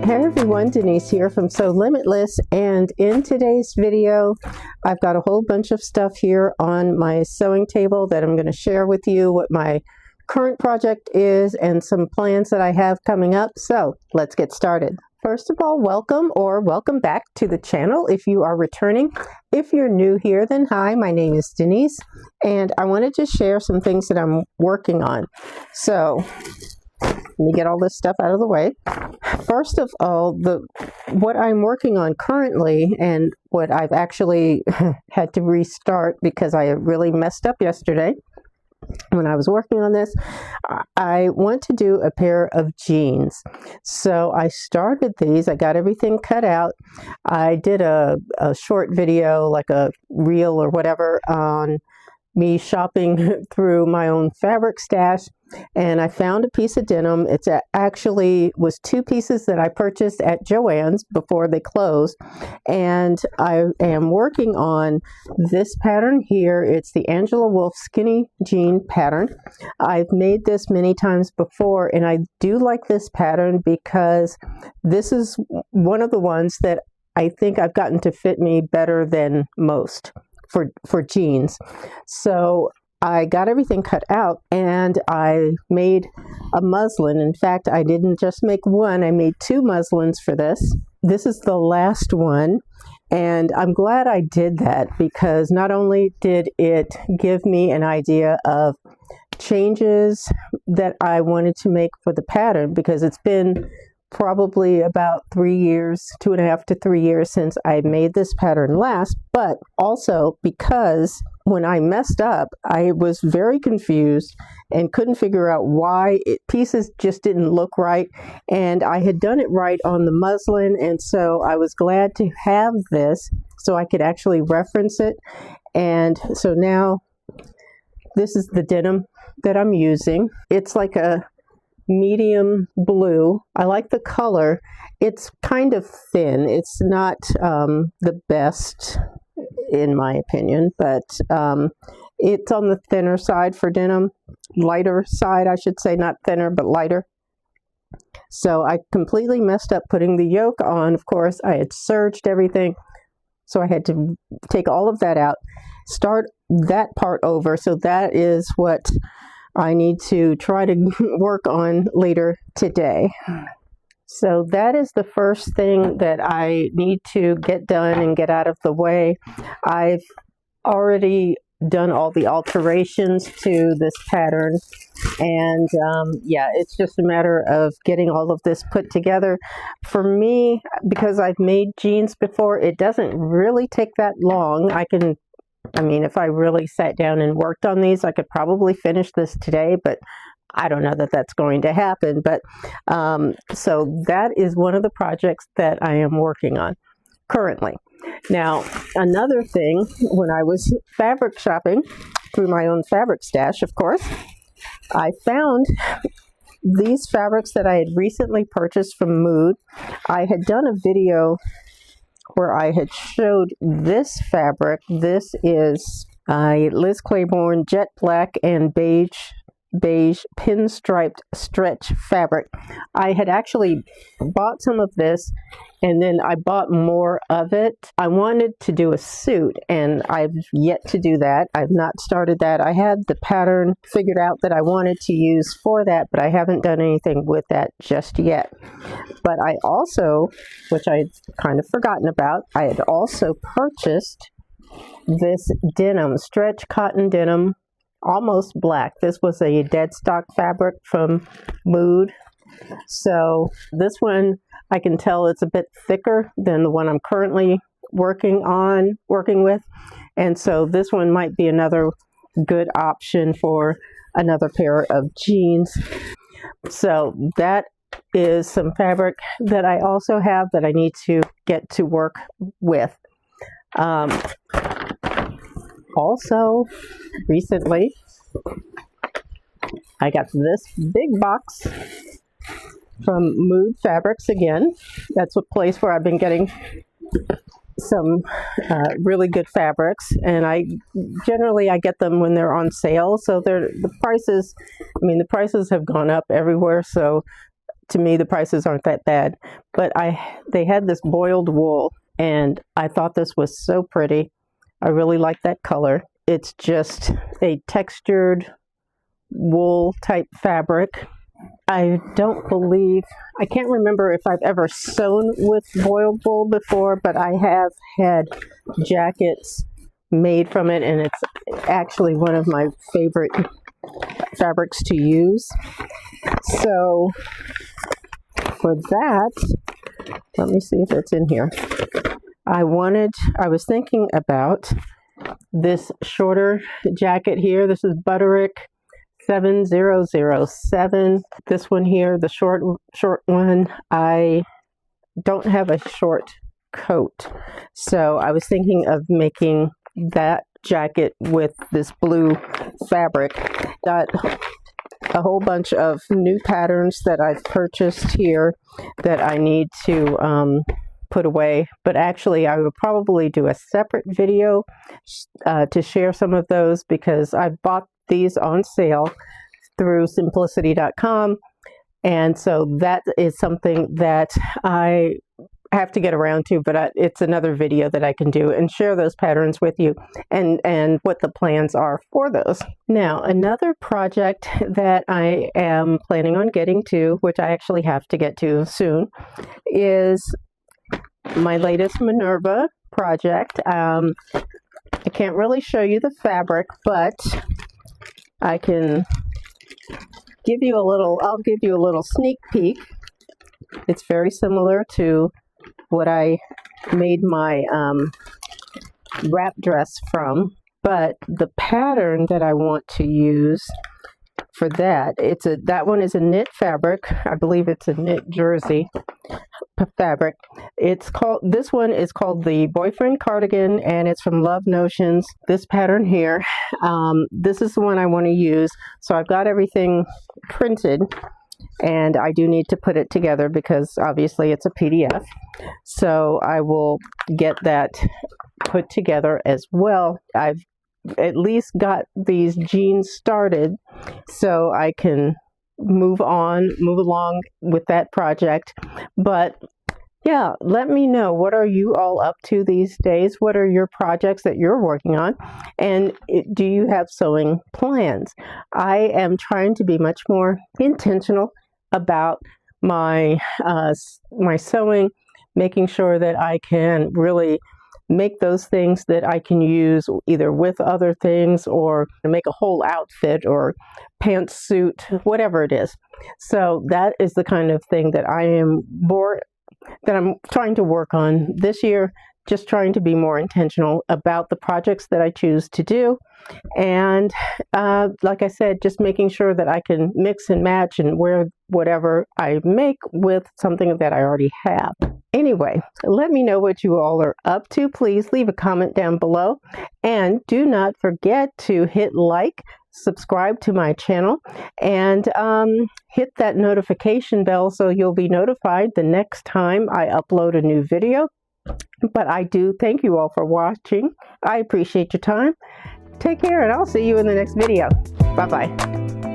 Hey everyone, Denise here from Sewlimitless, and in today's video I've got a whole bunch of stuff here on my sewing table that I'm going to share with you what my current project is and some plans that I have coming up. So let's get started. First of all, welcome back to the channel if you are returning. If you're new here, then hi, my name is Denise and I wanted to share some things that I'm working on. So let me get all this stuff out of the way. First of all, what I'm working on currently and what I've actually had to restart because I really messed up yesterday when I was working on this, I want to do a pair of jeans. So I started these, I got everything cut out. I did a short video, like a reel or whatever, on me shopping through my own fabric stash, and I found a piece of denim. It's actually was two pieces that I purchased at Joann's before they closed, and I am working on this pattern here. It's the Angela Wolf skinny jean pattern. I've made this many times before, and I do like this pattern because this is one of the ones that I think I've gotten to fit me better than most for jeans. So I got everything cut out and I made a muslin. In fact, I didn't just make one, I made two muslins for this. This is the last one, and I'm glad I did that because not only did it give me an idea of changes that I wanted to make for the pattern, because it's been probably about 3 years, 2.5 to 3 years since I made this pattern last, but also because when I messed up, I was very confused and couldn't figure out why pieces just didn't look right, and I had done it right on the muslin, and so I was glad to have this so I could actually reference it. And so now this is the denim that I'm using. It's like a medium blue. I like the color. It's kind of thin. It's not the best in my opinion, but it's on the thinner side for denim. Lighter side, I should say, not thinner, but lighter. So I completely messed up putting the yoke on. Of course, I had serged everything, so I had to take all of that out, start that part over. So that is what I need to try to work on later today. So that is the first thing that I need to get done and get out of the way. I've already done all the alterations to this pattern, and yeah, it's just a matter of getting all of this put together. For me, because I've made jeans before, it doesn't really take that long. I mean, if I really sat down and worked on these, I could probably finish this today, but I don't know that that's going to happen. But so that is one of the projects that I am working on currently. Now, another thing, when I was fabric shopping through my own fabric stash, of course, I found these fabrics that I had recently purchased from Mood. I had done a video where I had showed this fabric. This is Liz Claiborne jet black and beige pinstriped stretch fabric. I had actually bought some of this and then I bought more of it. I wanted to do a suit and I've yet to do that. I've not started that. I had the pattern figured out that I wanted to use for that, but I haven't done anything with that just yet. But I also, which I had kind of forgotten about, I had also purchased this denim, stretch cotton denim, almost black. This was a dead stock fabric from Mood. So this one, I can tell it's a bit thicker than the one I'm currently working with. And so this one might be another good option for another pair of jeans. So that is some fabric that I also have that I need to get to work with. Also, recently, I got this big box from Mood Fabrics again. That's a place where I've been getting some really good fabrics, and I get them when they're on sale. So the prices have gone up everywhere. So to me the prices aren't that bad. But they had this boiled wool, and I thought this was so pretty. I really like that color. It's just a textured wool type fabric. I can't remember if I've ever sewn with boiled wool before, but I have had jackets made from it, and it's actually one of my favorite fabrics to use. So for that, let me see if it's in here. I was thinking about this shorter jacket here. This is Butterick 7007. This one here, the short one, I don't have a short coat. So I was thinking of making that jacket with this blue fabric. Got a whole bunch of new patterns that I've purchased here that I need to put away, but actually I would probably do a separate video to share some of those, because I bought these on sale through simplicity.com, and so that is something that I have to get around to, but it's another video that I can do and share those patterns with you and what the plans are for those. Now, another project that I am planning on getting to, which I actually have to get to soon, is my latest Minerva project. I can't really show you the fabric, but I can give you I'll give you a little sneak peek. It's very similar to what I made my wrap dress from, but the pattern that I want to use for that, that one is a knit fabric. I believe it's a knit jersey fabric. This one is called the Boyfriend Cardigan, and it's from Love Notions. This pattern here, this is the one I want to use. So I've got everything printed, and I do need to put it together because obviously it's a PDF. So I will get that put together as well. I've at least got these jeans started so I can move along with that project. But yeah, let me know, what are you all up to these days? What are your projects that you're working on? And do you have sewing plans? I am trying to be much more intentional about my sewing, making sure that I can really make those things that I can use either with other things or make a whole outfit or pantsuit, whatever it is. So that is the kind of thing that I'm trying to work on this year, just trying to be more intentional about the projects that I choose to do. And like I said, just making sure that I can mix and match and wear whatever I make with something that I already have. Anyway, let me know what you all are up to. Please leave a comment down below. And do not forget to hit like, subscribe to my channel, and hit that notification bell so you'll be notified the next time I upload a new video. But I do thank you all for watching. I appreciate your time. Take care, and I'll see you in the next video. Bye-bye.